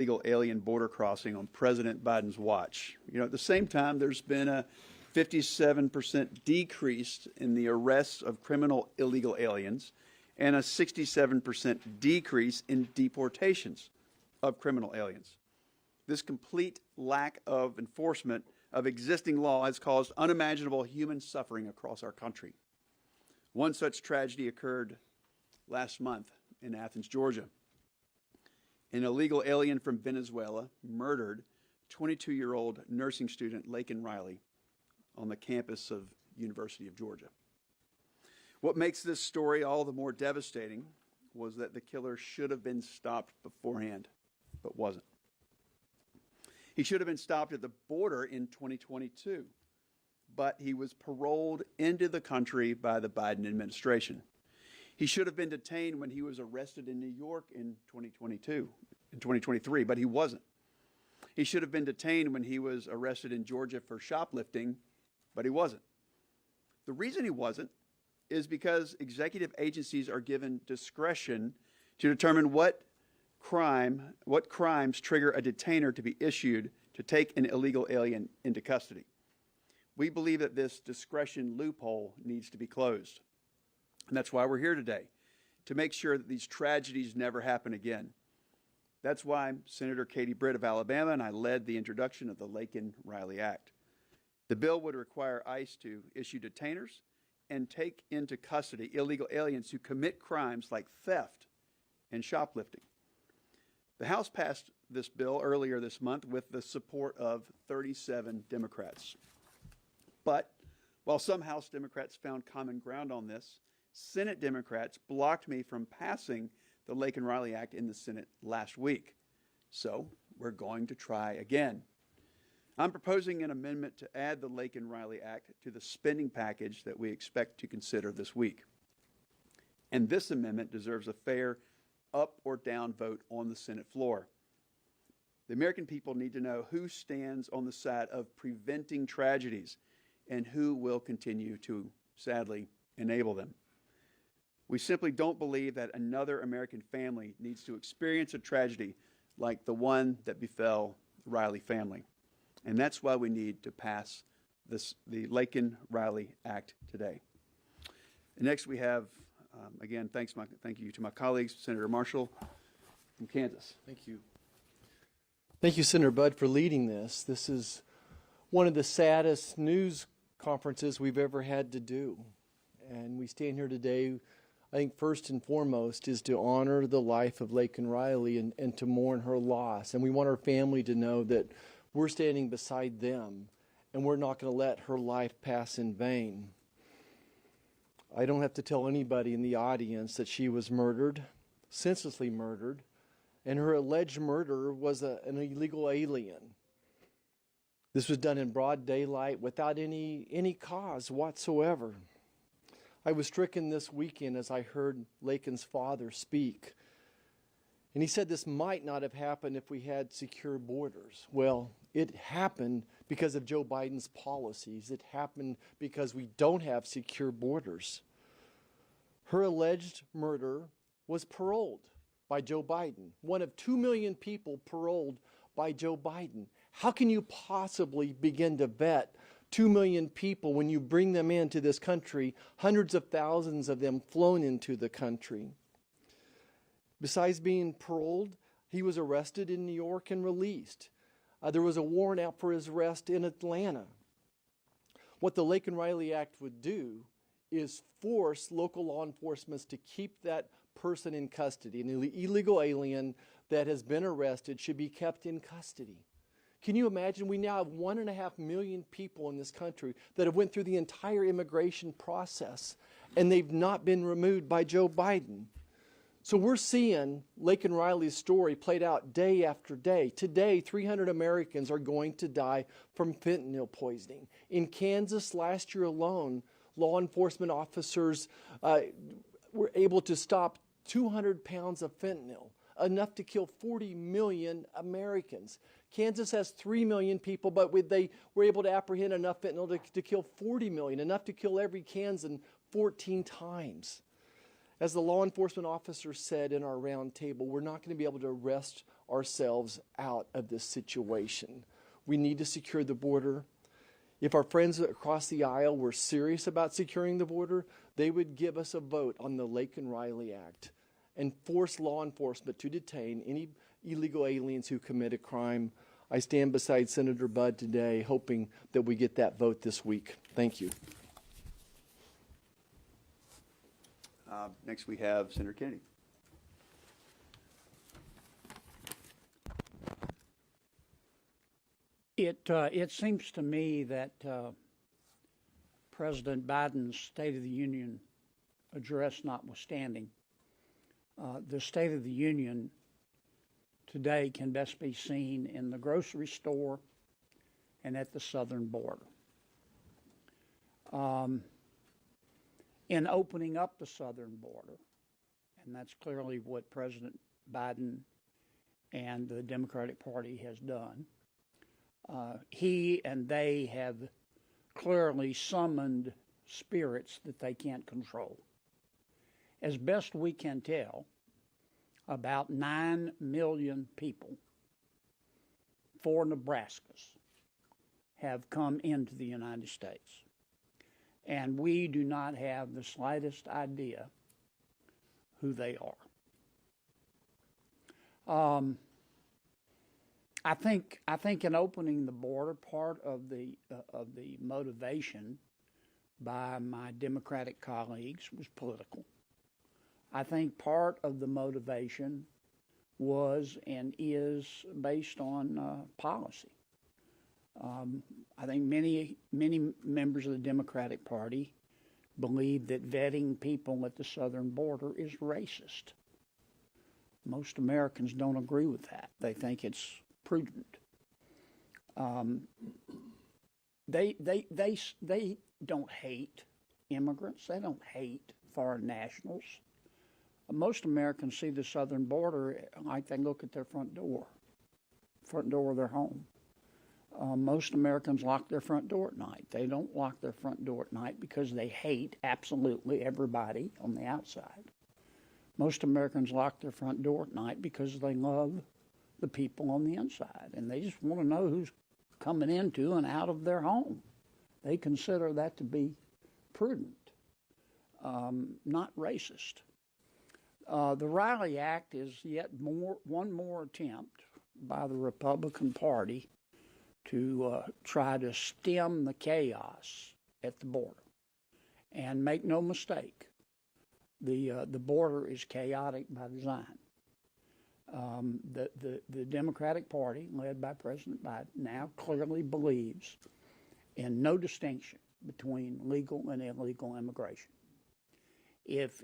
illegal alien border crossing on President Biden's watch. At the same time, there's been a 57% decrease in the arrests of criminal illegal aliens and a 67% decrease in deportations of criminal aliens. This complete lack of enforcement of existing law has caused unimaginable human suffering across our country. One such tragedy occurred last month in Athens, Georgia. An illegal alien from Venezuela murdered 22-year-old nursing student Laken Riley on the campus of University of Georgia. What makes this story all the more devastating was that the killer should have been stopped beforehand, but wasn't. He should have been stopped at the border in 2022, but he was paroled into the country by the Biden administration. He should have been detained when he was arrested in New York in 2023, but he wasn't. He should have been detained when he was arrested in Georgia for shoplifting, but he wasn't. The reason he wasn't is because executive agencies are given discretion to determine what crimes trigger a detainer to be issued to take an illegal alien into custody. We believe that this discretion loophole needs to be closed. And that's why we're here today, to make sure that these tragedies never happen again. That's why Senator Katie Britt of Alabama and I led the introduction of the Laken Riley Act. The bill would require ICE to issue detainers and take into custody illegal aliens who commit crimes like theft and shoplifting. The House passed this bill earlier this month with the support of 37 Democrats. But while some House Democrats found common ground on this, Senate Democrats blocked me from passing the Laken Riley Act in the Senate last week. So we're going to try again. I'm proposing an amendment to add the Laken Riley Act to the spending package that we expect to consider this week. And this amendment deserves a fair up or down vote on the Senate floor. The American people need to know who stands on the side of preventing tragedies and who will continue to, sadly, enable them. We simply don't believe that another American family needs to experience a tragedy like the one that befell the Riley family. And that's why we need to pass the Laken Riley Act today. And next we have, again, thank you to my colleagues, Senator Marshall from Kansas. Thank you. Thank you, Senator Budd, for leading this. This is one of the saddest news conferences we've ever had to do. And we stand here today, I think first and foremost, is to honor the life of Laken Riley and to mourn her loss. And we want our family to know that we're standing beside them and we're not going to let her life pass in vain. I don't have to tell anybody in the audience that she was murdered, senselessly murdered, and her alleged murderer was an illegal alien. This was done in broad daylight without any cause whatsoever. I was stricken this weekend as I heard Laken's father speak. And he said this might not have happened if we had secure borders. Well, it happened because of Joe Biden's policies. It happened because we don't have secure borders. Her alleged murderer was paroled by Joe Biden. One of 2 million people paroled by Joe Biden. How can you possibly begin to vet 2 million people when you bring them into this country, hundreds of thousands of them flown into the country? Besides being paroled, he was arrested in New York and released. There was a warrant out for his arrest in Atlanta. What the Laken Riley Act would do is force local law enforcement to keep that person in custody. An illegal alien that has been arrested should be kept in custody. Can you imagine? We now have 1.5 million people in this country that have went through the entire immigration process, and they've not been removed by Joe Biden. So we're seeing Laken Riley's story played out day after day. Today, 300 Americans are going to die from fentanyl poisoning. In Kansas last year alone, law enforcement officers were able to stop 200 pounds of fentanyl, enough to kill 40 million Americans. Kansas has 3 million people, but they were able to apprehend enough fentanyl to kill 40 million, enough to kill every Kansan 14 times. As the law enforcement officer said in our round table, we're not going to be able to arrest ourselves out of this situation. We need to secure the border. If our friends across the aisle were serious about securing the border, they would give us a vote on the Laken Riley Act and force law enforcement to detain any illegal aliens who commit a crime. I stand beside Senator Budd today, hoping that we get that vote this week. Thank you. Next we have Senator Kennedy. It seems to me that President Biden's State of the Union address notwithstanding, the State of the Union today can best be seen in the grocery store and at the southern border. In opening up the southern border, and that's clearly what President Biden and the Democratic Party has done, he and they have clearly summoned spirits that they can't control. As best we can tell, about 9 million people, 4 Nebraskas, have come into the United States. And we do not have the slightest idea who they are. I think in opening the border, part of the motivation by my Democratic colleagues was political. I think part of the motivation was and is based on policy. I think many members of the Democratic Party believe that vetting people at the southern border is racist. Most Americans don't agree with that. They think it's prudent. They don't hate immigrants. They don't hate foreign nationals. Most Americans see the southern border like they look at their front door of their home. Most Americans lock their front door at night. They don't lock their front door at night because they hate absolutely everybody on the outside. Most Americans lock their front door at night because they love the people on the inside, and they just want to know who's coming into and out of their home. They consider that to be prudent, not racist. The Riley Act is yet one more attempt by the Republican Party to try to stem the chaos at the border. And make no mistake, the border is chaotic by design. The Democratic Party, led by President Biden, now clearly believes in no distinction between legal and illegal immigration. If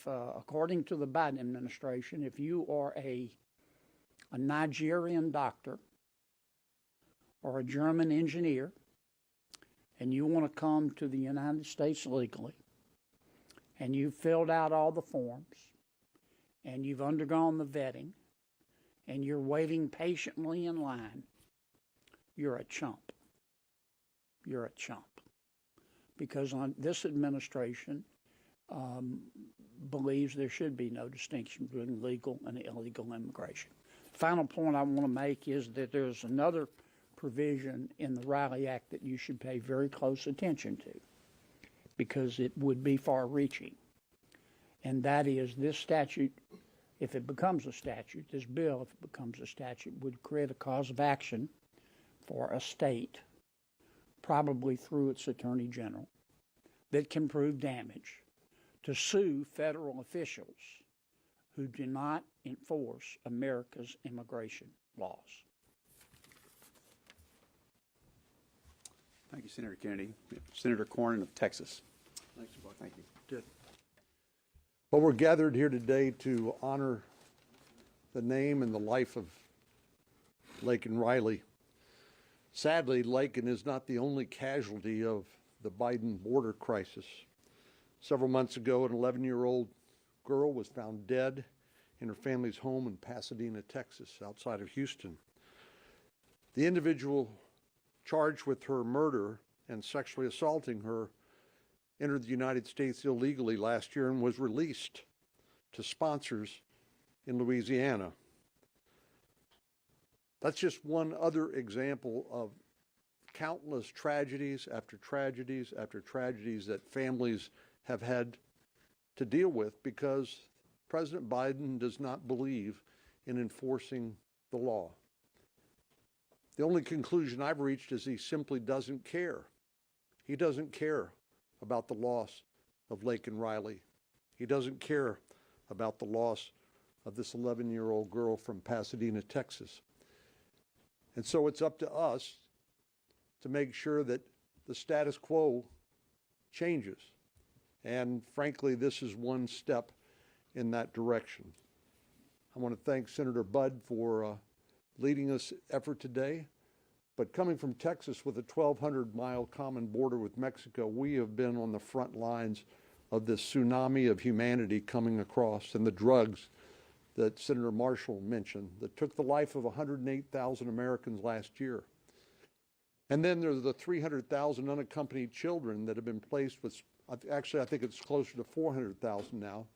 according to the Biden administration, if you are a Nigerian doctor or a German engineer and you want to come to the United States legally, and you've filled out all the forms, and you've undergone the vetting, and you're waiting patiently in line, you're a chump. You're a chump. Because this administration believes there should be no distinction between legal and illegal immigration. The final point I want to make is that there's another provision in the Riley Act that you should pay very close attention to, because it would be far-reaching. And that is, this statute, if it becomes a statute, this bill, if it becomes a statute, would create a cause of action for a state, probably through its attorney general, that can prove damage, to sue federal officials who do not enforce America's immigration laws. Thank you, Senator Kennedy. Senator Cornyn of Texas. Thanks, Buck. Thank you. Well, we're gathered here today to honor the name and the life of Laken Riley. Sadly, Laken is not the only casualty of the Biden border crisis. Several months ago, an 11-year-old girl was found dead in her family's home in Pasadena, Texas, outside of Houston. The individual charged with her murder and sexually assaulting her entered the United States illegally last year and was released to sponsors in Louisiana. That's just one other example of countless tragedies after tragedies after tragedies that families have had to deal with because President Biden does not believe in enforcing the law. The only conclusion I've reached is he simply doesn't care. He doesn't care about the loss of Laken Riley. He doesn't care about the loss of this 11-year-old girl from Pasadena, Texas. And so it's up to us to make sure that the status quo changes. And frankly, this is one step in that direction. I want to thank Senator Budd for leading this effort today. But coming from Texas with a 1,200-mile common border with Mexico, we have been on the front lines of this tsunami of humanity coming across, and the drugs that Senator Marshall mentioned that took the life of 108,000 Americans last year. And then there's the 300,000 unaccompanied children that have been placed with, actually I think it's closer to 400,000 now,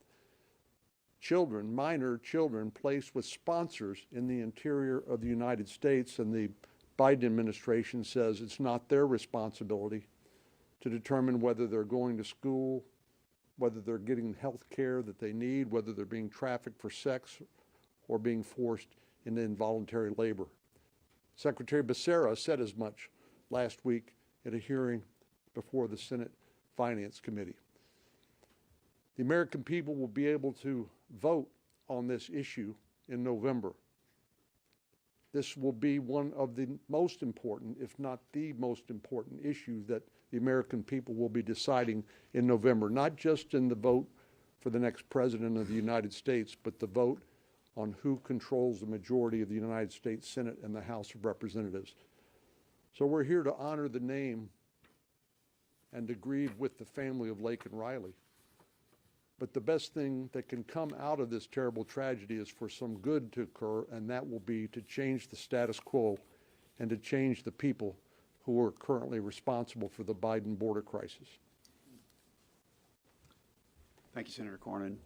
children, minor children, placed with sponsors in the interior of the United States, and the Biden administration says it's not their responsibility to determine whether they're going to school, whether they're getting health care that they need, whether they're being trafficked for sex or being forced into involuntary labor. Secretary Becerra said as much last week at a hearing before the Senate Finance Committee. The American people will be able to vote on this issue in November. This will be one of the most important, if not the most important issue that the American people will be deciding in November, not just in the vote for the next president of the United States, but the vote on who controls the majority of the United States Senate and the House of Representatives. So we're here to honor the name and to grieve with the family of Laken Riley. But the best thing that can come out of this terrible tragedy is for some good to occur, and that will be to change the status quo and to change the people who are currently responsible for the Biden border crisis. Thank you, Senator Cornyn.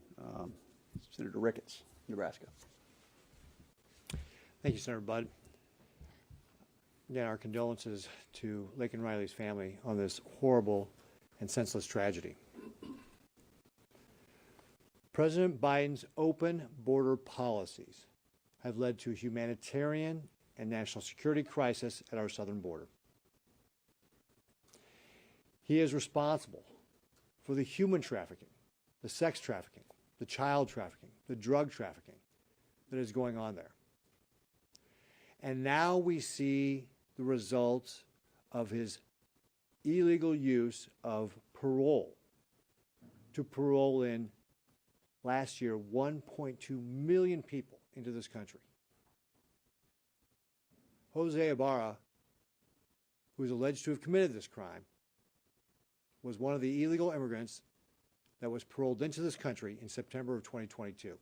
Senator Ricketts, Nebraska. Thank you, Senator Budd. Again, our condolences to Laken Riley's family on this horrible and senseless tragedy. President Biden's open border policies have led to a humanitarian and national security crisis at our southern border. He is responsible for the human trafficking, the sex trafficking, the child trafficking, the drug trafficking that is going on there. And now we see the results of his illegal use of parole to parole in last year 1.2 million people into this country. Jose Ibarra, who is alleged to have committed this crime, was one of the illegal immigrants that was paroled into this country in September of 2022.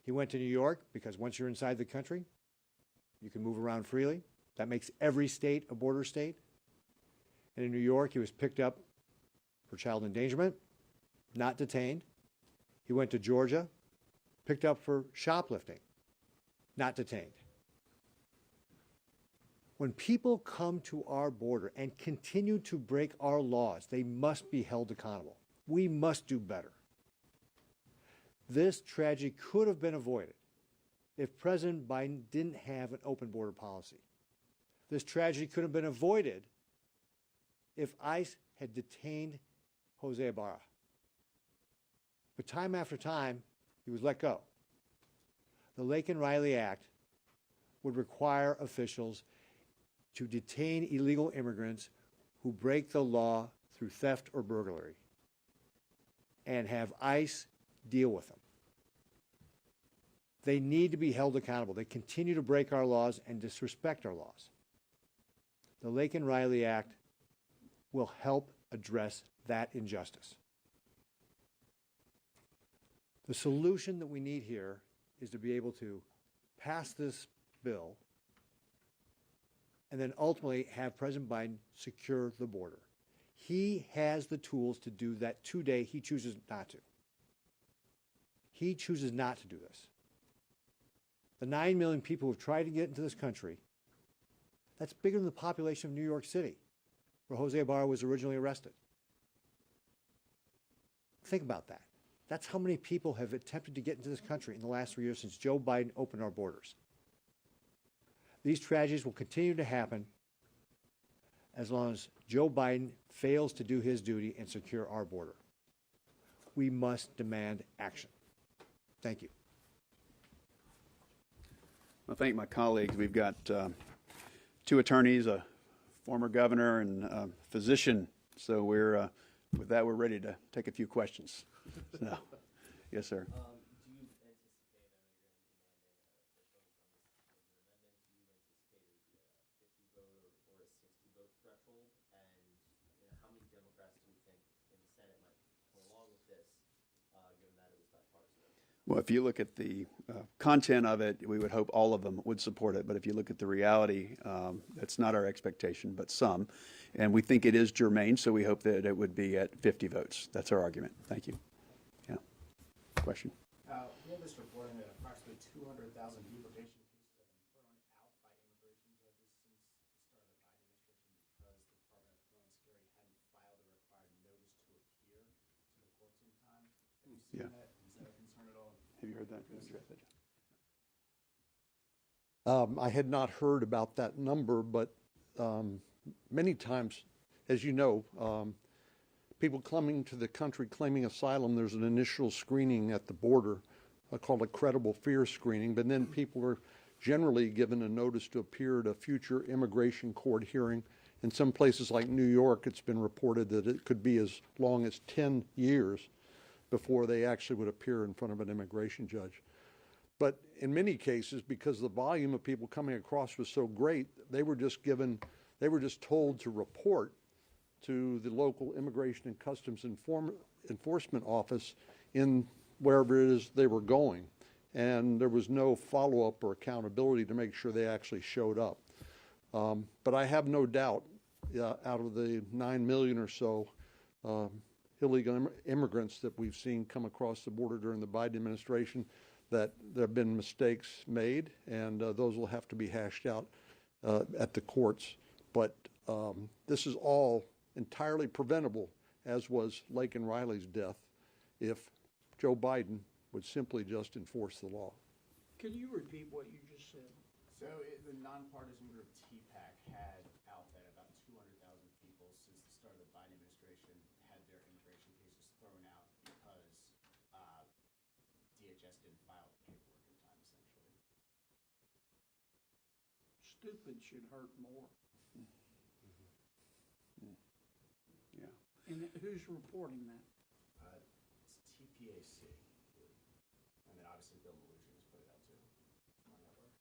He went to New York because once you're inside the country, you can move around freely. That makes every state a border state. And in New York, he was picked up for child endangerment, not detained. He went to Georgia, picked up for shoplifting, not detained. When people come to our border and continue to break our laws, they must be held accountable. We must do better. This tragedy could have been avoided if President Biden didn't have an open border policy. This tragedy could have been avoided if ICE had detained Jose Ibarra. But time after time, he was let go. The Laken Riley Act would require officials to detain illegal immigrants who break the law through theft or burglary and have ICE deal with them. They need to be held accountable. They continue to break our laws and disrespect our laws. The Laken Riley Act will help address that injustice. The solution that we need here is to be able to pass this bill and then ultimately have President Biden secure the border. He has the tools to do that today. He chooses not to. He chooses not to do this. the 9 million people who have tried to get into this country, that's bigger than the population of New York City, where Jose Ibarra was originally arrested. Think about that. That's how many people have attempted to get into this country in the last 3 years since Joe Biden opened our borders. These tragedies will continue to happen as long as Joe Biden fails to do his duty and secure our border. We must demand action. Thank you. I thank my colleagues. We've got two attorneys, a former governor, and a physician. So we're with that, we're ready to take a few questions. So, yes, sir. Do you anticipate, I know you're going to be demanding there's an amendment, do you anticipate it would be a 50 vote or a 60 vote threshold? And how many Democrats do you think in the Senate might come along with this, given that it was bipartisan? Well, if you look at the content of it, we would hope all of them would support it. But if you look at the reality, that's not our expectation, but some. And we think it is germane, so we hope that it would be at 50 votes. That's our argument. Thank you. Yeah. Question? We have this reporting that approximately 200,000 deportation cases have been thrown out by immigration judges since the start of the Biden administration because the Department of Homeland Security hadn't filed the required notice to appear to the courts in time. Have you seen that? Is that a concern at all? Have you heard that? I had not heard about that number, but many times, as you know, people coming to the country claiming asylum, there's an initial screening at the border called a credible fear screening, but then people are generally given a notice to appear at a future immigration court hearing. In some places like New York, it's been reported that it could be as long as 10 years before they actually would appear in front of an immigration judge. But in many cases, because the volume of people coming across was so great, they were just told to report to the local Immigration and Customs Enforcement Office in wherever it is they were going. And there was no follow-up or accountability to make sure they actually showed up. But I have no doubt, out of the 9 million or so illegal immigrants that we've seen come across the border during the Biden administration, that there have been mistakes made, and those will have to be hashed out at the courts. But this is all entirely preventable, as was Laken Riley's death, if Joe Biden would simply just enforce the law. Can you repeat what you just said? So the nonpartisan group TPAC had out that about 200,000 people since the start of the Biden administration had their immigration cases thrown out because DHS didn't file the paperwork in time, essentially. Stupid should hurt more. Yeah. And who's reporting that? It's TPAC. And then obviously Bill Maloogian has put it out too. On network.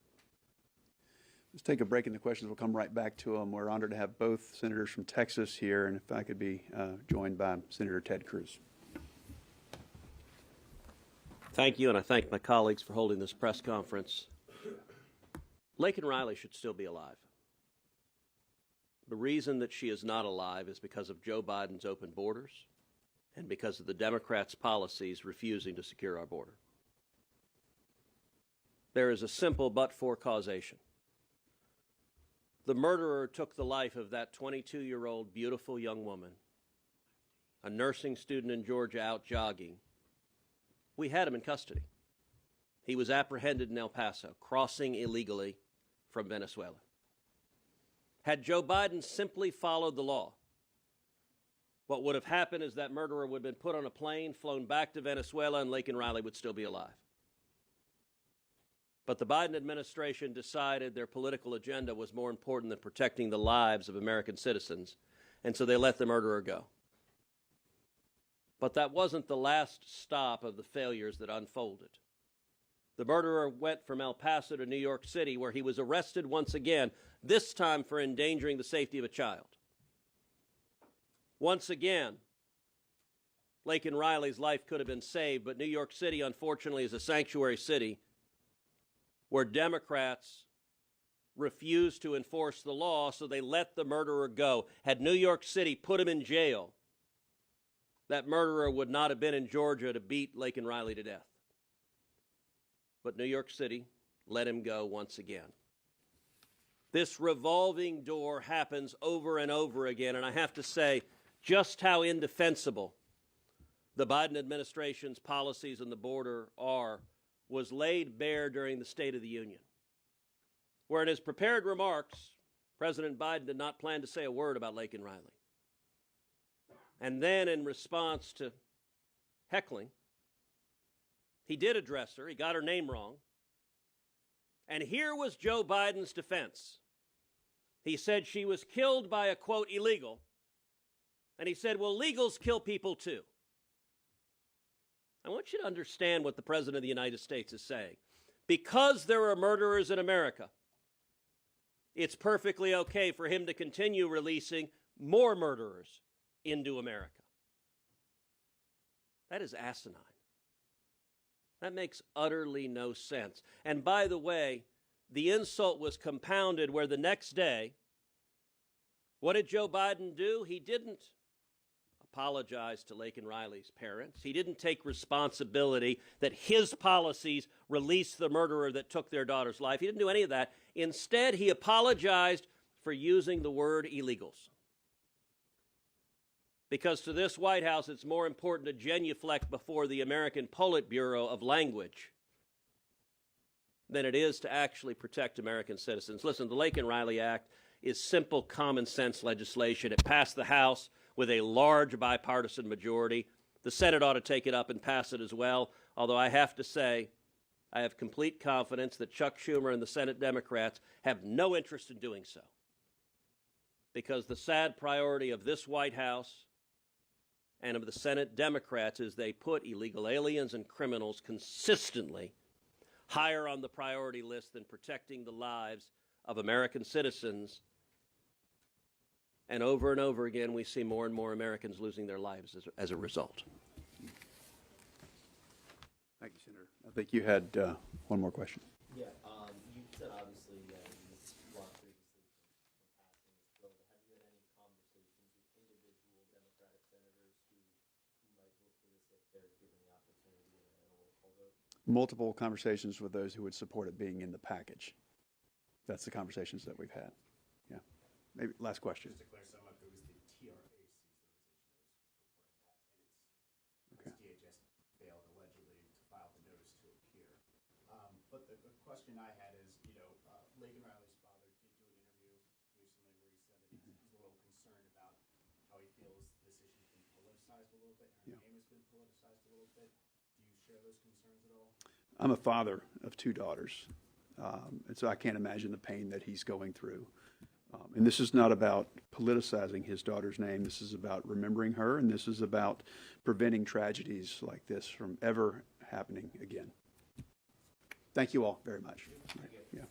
Let's take a break in the questions. We'll come right back to them. We're honored to have both senators from Texas here, and if I could be joined by Senator Ted Cruz. Thank you, and I thank my colleagues for holding this press conference. Laken Riley should still be alive. The reason that she is not alive is because of Joe Biden's open borders and because of the Democrats' policies refusing to secure our border. There is a simple but-for causation. The murderer took the life of that 22-year-old beautiful young woman, a nursing student in Georgia out jogging. We had him in custody. He was apprehended in El Paso, crossing illegally from Venezuela. Had Joe Biden simply followed the law, what would have happened is that murderer would have been put on a plane, flown back to Venezuela, and Laken Riley would still be alive. But the Biden administration decided their political agenda was more important than protecting the lives of American citizens, and so they let the murderer go. But that wasn't the last stop of the failures that unfolded. The murderer went from El Paso to New York City, where he was arrested once again, this time for endangering the safety of a child. Once again, Laken Riley's life could have been saved, but New York City, unfortunately, is a sanctuary city where Democrats refused to enforce the law, so they let the murderer go. Had New York City put him in jail, that murderer would not have been in Georgia to beat Laken Riley to death. But New York City let him go once again. This revolving door happens over and over again, and I have to say just how indefensible the Biden administration's policies on the border are was laid bare during the State of the Union, where in his prepared remarks, President Biden did not plan to say a word about Laken Riley. And then in response to heckling, he did address her. He got her name wrong. And here was Joe Biden's defense. He said she was killed by a, quote, illegal. And he said, well, legals kill people too. I want you to understand what the President of the United States is saying. Because there are murderers in America, it's perfectly okay for him to continue releasing more murderers into America. That is asinine. That makes utterly no sense. And by the way, the insult was compounded where the next day, what did Joe Biden do? He didn't apologize to Laken Riley's parents. He didn't take responsibility that his policies released the murderer that took their daughter's life. He didn't do any of that. Instead, he apologized for using the word illegals. Because to this White House, it's more important to genuflect before the American Politburo of language than it is to actually protect American citizens. Listen, the Laken Riley Act is simple common sense legislation. It passed the House with a large bipartisan majority. The Senate ought to take it up and pass it as well, although I have to say, I have complete confidence that Chuck Schumer and the Senate Democrats have no interest in doing so. Because the sad priority of this White House and of the Senate Democrats is they put illegal aliens and criminals consistently higher on the priority list than protecting the lives of American citizens. And over again, we see more and more Americans losing their lives as a result. Thank you, Senator. I think you had one more question. Yeah, you said obviously this law previously from passing this bill, but have you had any conversations with individual Democratic senators who might vote for this if they're given the opportunity in a roll call vote? Multiple conversations with those who would support it being in the package. That's the conversations that we've had. Yeah. Maybe last question. Just to clear some up, it was the TRAC's organization that was reporting that, and it's DHS failed allegedly to file the notice to appear. But the question I had is, Laken Riley's father did do an interview recently where he said that he's a little concerned about how he feels this issue's been politicized a little bit. Her name has been politicized a little bit. Do you share those concerns at all? I'm a father of two daughters, and so I can't imagine the pain that he's going through. And this is not about politicizing his daughter's name. This is about remembering her, and this is about preventing tragedies like this from ever happening again. Thank you all very much. Yeah.